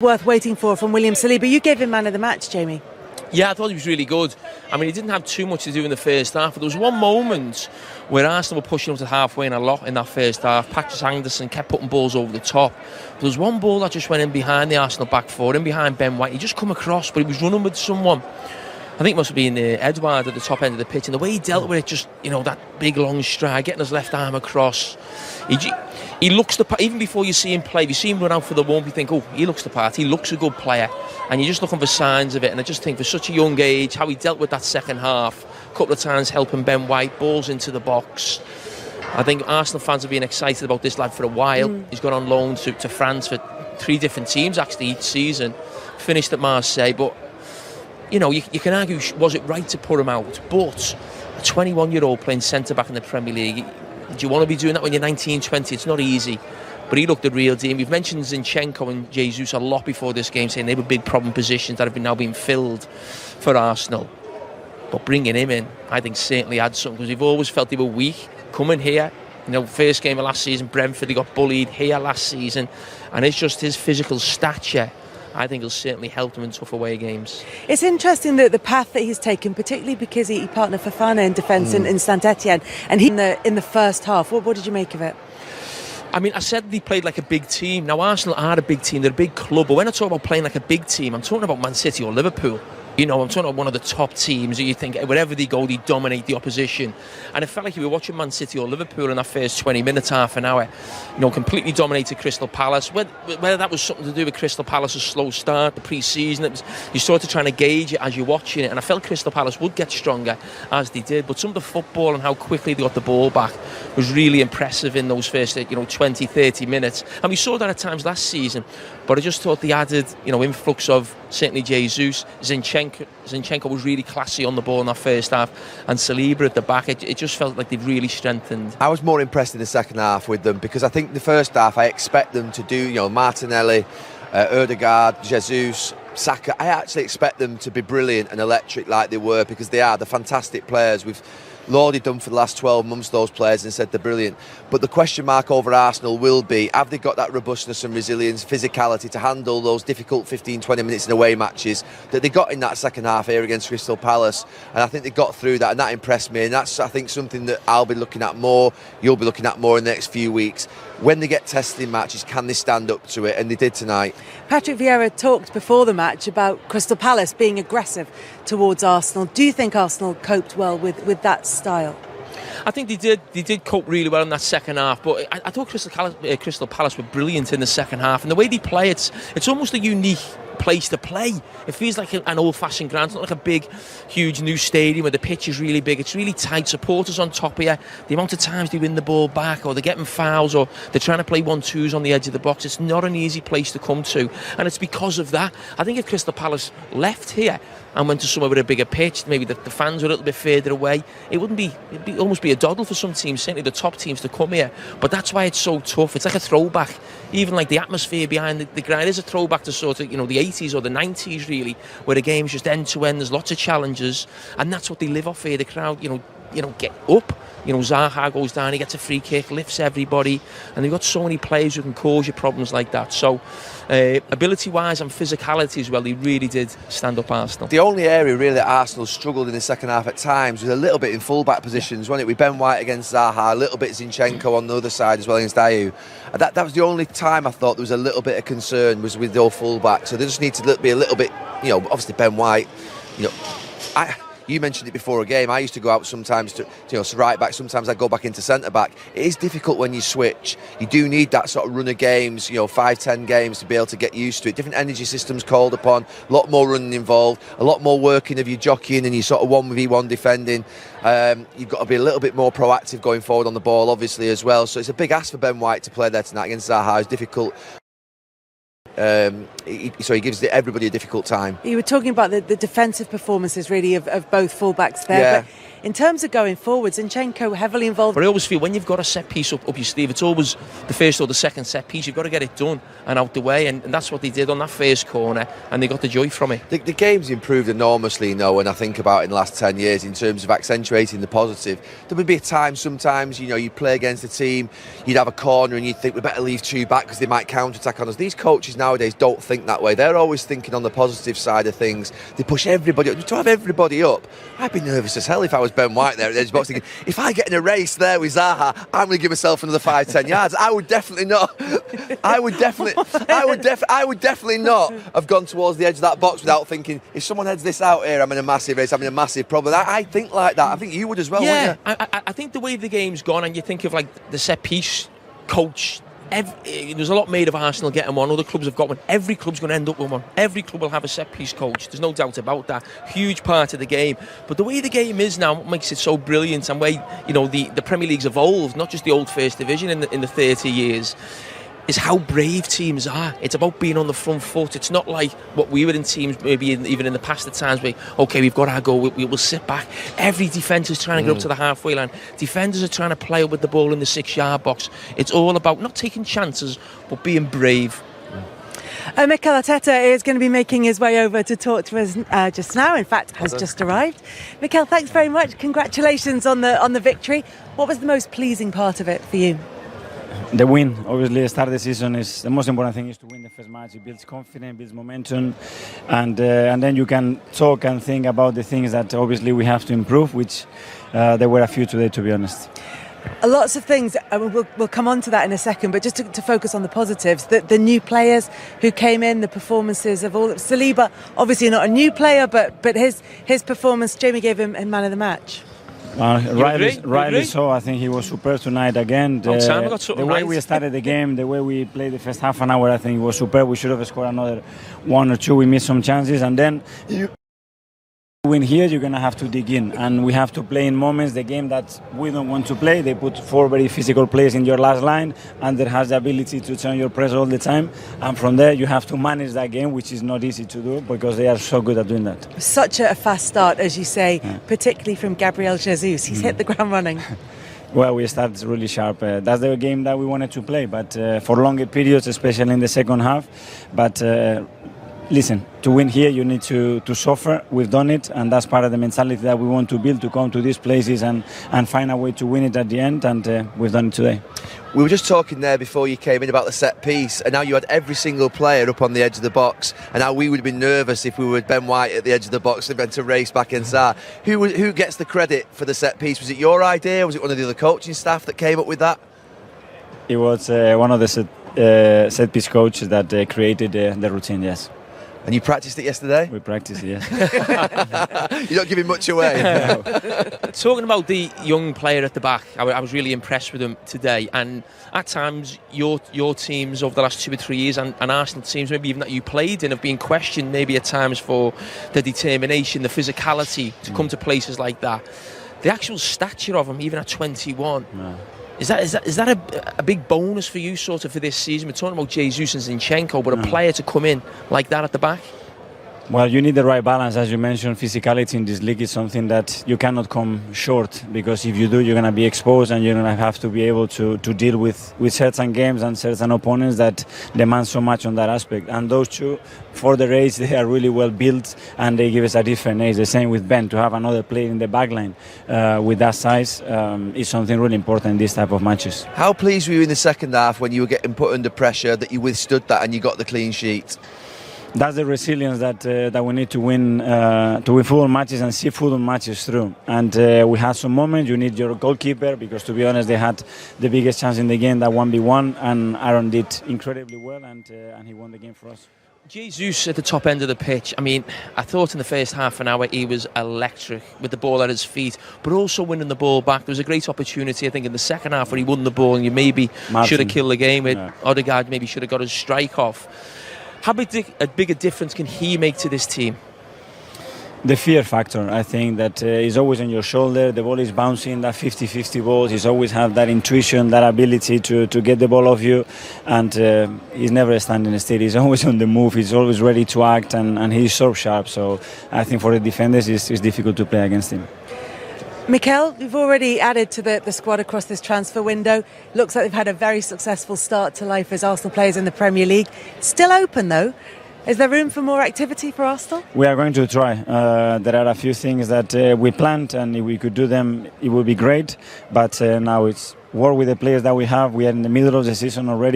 Worth waiting for from William Saliba. You gave him man of the match, Jamie. Yeah, I thought he was really good. I mean, he didn't have too much to do in the first half, but there was one moment where Arsenal were pushing up to halfway in a lot in that first half. Patrick Anderson kept putting balls over the top. There was one ball that just went in behind the Arsenal back four, in behind Ben White. He just come across, but he was running with someone. I think it must have been Edouard at the top end of the pitch, and the way he dealt with it, just, that big long stride, getting his left arm across. He looks the part. Even before you see him play, if you see him run out for the warmth, you think, oh, he looks the part, he looks a good player, and you're just looking for signs of it. And I just think for such a young age, how he dealt with that second half, a couple of times helping Ben White, balls into the box. I think Arsenal fans have been excited about this lad for a while. He's gone on loan to France for 3 different teams actually each season, finished at Marseille, but you can argue, was it right to put him out? But a 21-year-old playing centre-back in the Premier League, do you want to be doing that when you're 19, 20? It's not easy. But he looked the real deal. We've mentioned Zinchenko and Jesus a lot before this game, saying they were big problem positions that have now been filled for Arsenal. But bringing him in, I think, certainly adds something, because we've always felt they were weak. Coming here, first game of last season, Brentford, he got bullied here last season. And it's just his physical stature, I think, will certainly help them in tough away games. It's interesting that the path that he's taken, particularly because he partnered Fofana in defence in Saint-Etienne, and he in the first half. What did you make of it? I mean, I said they played like a big team. Now, Arsenal are a big team. They're a big club. But when I talk about playing like a big team, I'm talking about Man City or Liverpool. I'm talking about one of the top teams that you think wherever they go, they dominate the opposition. And it felt like you were watching Man City or Liverpool in that first 20 minutes, half an hour. Completely dominated Crystal Palace. Whether that was something to do with Crystal Palace's slow start, the pre-season, you started trying to gauge it as you're watching it. And I felt Crystal Palace would get stronger as they did. But some of the football and how quickly they got the ball back was really impressive in those first 20, 30 minutes. And we saw that at times last season. But I just thought the added, influx of certainly Jesus, Zinchenko was really classy on the ball in that first half, and Saliba at the back. It just felt like they've really strengthened. I was more impressed in the second half with them, because I think the first half I expect them to do, Martinelli, Ødegaard, Jesus, Saka. I actually expect them to be brilliant and electric like they were, because they're fantastic players. We've lauded them for the last 12 months, those players, and said they're brilliant. But the question mark over Arsenal will be, have they got that robustness and resilience, physicality to handle those difficult 15-20 minutes in away matches that they got in that second half here against Crystal Palace? And I think they got through that, and that impressed me. And that's, I think, something that I'll be looking at more, you'll be looking at more in the next few weeks. When they get tested in matches, can they stand up to it? And they did tonight. Patrick Vieira talked before the match about Crystal Palace being aggressive towards Arsenal. Do you think Arsenal coped well with that style? I think they did. They did cope really well in that second half. But I thought Crystal Palace were brilliant in the second half. And the way they play, it's almost a unique place to play. It feels like an old-fashioned ground. It's not like a big, huge new stadium where the pitch is really big. It's really tight. Supporters on top of you. The amount of times they win the ball back, or they're getting fouls, or they're trying to play 1-2s on the edge of the box. It's not an easy place to come to, and it's because of that. I think if Crystal Palace left here and went to somewhere with a bigger pitch, maybe the fans were a little bit further away, it'd almost be a doddle for some teams, certainly the top teams, to come here. But that's why it's so tough. It's like a throwback. Even like the atmosphere behind the ground is a throwback to sort of, the 80s or the 90s, really, where the game's just end to end. There's lots of challenges, and that's what they live off here. The crowd, get up. Zaha goes down, he gets a free kick, lifts everybody, and they've got so many players who can cause you problems like that. So, ability-wise and physicality as well, they really did stand up Arsenal. The only area really that Arsenal struggled in the second half at times was a little bit in full-back positions, wasn't it? With Ben White against Zaha, a little bit Zinchenko on the other side as well against Ayew. That was the only time I thought there was a little bit of concern, was with their full-back. So they just need to be a little bit, obviously Ben White, you mentioned it before a game. I used to go out sometimes to right back. Sometimes I go back into centre back. It is difficult when you switch. You do need that sort of run of games, 5-10 games to be able to get used to it. Different energy systems called upon. A lot more running involved. A lot more working of your jockeying and your sort of 1v1 defending. You've got to be a little bit more proactive going forward on the ball, obviously, as well. So it's a big ask for Ben White to play there tonight against Zaha. It's difficult. So he gives everybody a difficult time. You were talking about the defensive performances, really, of both fullbacks there. Yeah. But in terms of going forwards, Zinchenko heavily involved. But I always feel when you've got a set piece up your sleeve, it's always the first or the second set piece. You've got to get it done and out the way, and that's what they did on that first corner, and they got the joy from it. The game's improved enormously, you know, when I think about it in the last 10 years in terms of accentuating the positive. There would be a time sometimes, you know, you'd play against a team, you'd have a corner and you'd think we better leave two back because they might counter-attack on us. These coaches nowadays don't think that way. They're always thinking on the positive side of things. They push everybody up. To have everybody up, I'd be nervous as hell if I was Ben White there at the edge of the box thinking, if I get in a race there with Zaha, I'm going to give myself another 5-10 yards. I would definitely not. I would definitely not have gone towards the edge of that box without thinking, if someone heads this out here, I'm in a massive race, I'm in a massive problem. I think like that. I think you would as well, yeah, wouldn't you? I think the way the game's gone, and you think of like the set piece coach, there's a lot made of Arsenal getting one, other clubs have got one. Every club's going to end up with one. Every club will have a set piece coach, there's no doubt about that. Huge part of the game. But the way the game is now, what makes it so brilliant, and way, you know, the Premier League's evolved, not just the old First Division in the 30 years, is how brave teams are. It's about being on the front foot. It's not like what we were in teams, maybe even in the past at times, where, okay, we've got our goal, we'll sit back. Every defence is trying to get up to the halfway line. Defenders are trying to play up with the ball in the 6-yard box. It's all about not taking chances, but being brave. Mikel Arteta is going to be making his way over to talk to us just now. In fact, has just arrived. Mikel, thanks very much. Congratulations on the victory. What was the most pleasing part of it for you? The win. Obviously, start of the season is the most important thing, is to win the first match. It builds confidence, builds momentum, and then you can talk and think about the things that obviously we have to improve, which there were a few today, to be honest. Lots of things, we'll come on to that in a second, but just to focus on the positives, the new players who came in, the performances of all. Saliba, obviously not a new player, but his performance, Jamie gave him man of the match. Rightly so. I think he was superb tonight again. The way we started the game, the way we played the first half an hour, I think it was superb. We should have scored another one or two. We missed some chances, and then you win here, you're going to have to dig in, and we have to play in moments the game that we don't want to play. They put 4 very physical players in your last line, and that has the ability to turn your press all the time, and from there you have to manage that game, which is not easy to do because they are so good at doing that. Such a fast start, as you say, particularly from Gabriel Jesus. He's hit the ground running. Well, we started really sharp. That's the game that we wanted to play, but for longer periods, especially in the second half. But listen, to win here you need to suffer. We've done it, and that's part of the mentality that we want to build, to come to these places and find a way to win it at the end, and we've done it today. We were just talking there before you came in about the set piece, and now you had every single player up on the edge of the box, and now we would have been nervous if we were Ben White at the edge of the box and meant to race back inside. Who gets the credit for the set piece? Was it your idea? Was it one of the other coaching staff that came up with that? It was one of the set piece coaches that created the routine, yes. And you practiced it yesterday? We practiced it, yes. You're not giving much away. No. Talking about the young player at the back, I was really impressed with him today. And at times, your teams over the last 2 or 3 years, and Arsenal teams, maybe even that you played in, have been questioned maybe at times for the determination, the physicality to come to places like that. The actual stature of him, even at 21... No. Is that a big bonus for you, sort of, for this season? We're talking about Jesus and Zinchenko, but a player to come in like that at the back? Well, you need the right balance. As you mentioned, physicality in this league is something that you cannot come short, because if you do, you're going to be exposed, and you're going to have to be able to deal with certain games and certain opponents that demand so much on that aspect. And those two, for the race, they are really well built, and they give us a different edge. The same with Ben. To have another player in the back line with that size is something really important in this type of matches. How pleased were you in the second half when you were getting put under pressure that you withstood that and you got the clean sheet? That's the resilience that we need to win football matches and see football matches through. And we had some moments. You need your goalkeeper, because, to be honest, they had the biggest chance in the game, that 1v1, and Aaron did incredibly well, and he won the game for us. Jesus at the top end of the pitch. I mean, I thought in the first half an hour he was electric with the ball at his feet, but also winning the ball back. There was a great opportunity, I think, in the second half where he won the ball, and you maybe should have killed the game. Odegaard maybe should have got his strike off. How big a difference can he make to this team? The fear factor, I think, that is always on your shoulder. The ball is bouncing, that 50-50 balls. He's always have that intuition, that ability to get the ball off you, and he's never standing still. He's always on the move. He's always ready to act, and he's so sharp. So I think for the defenders, it's difficult to play against him. Mikel, you've already added to the squad across this transfer window. Looks like they've had a very successful start to life as Arsenal players in the Premier League. Still open though. Is there room for more activity for Arsenal? We are going to try. There are a few things that we planned, and if we could do them, it would be great. But now it's work with the players that we have. We are in the middle of the season already.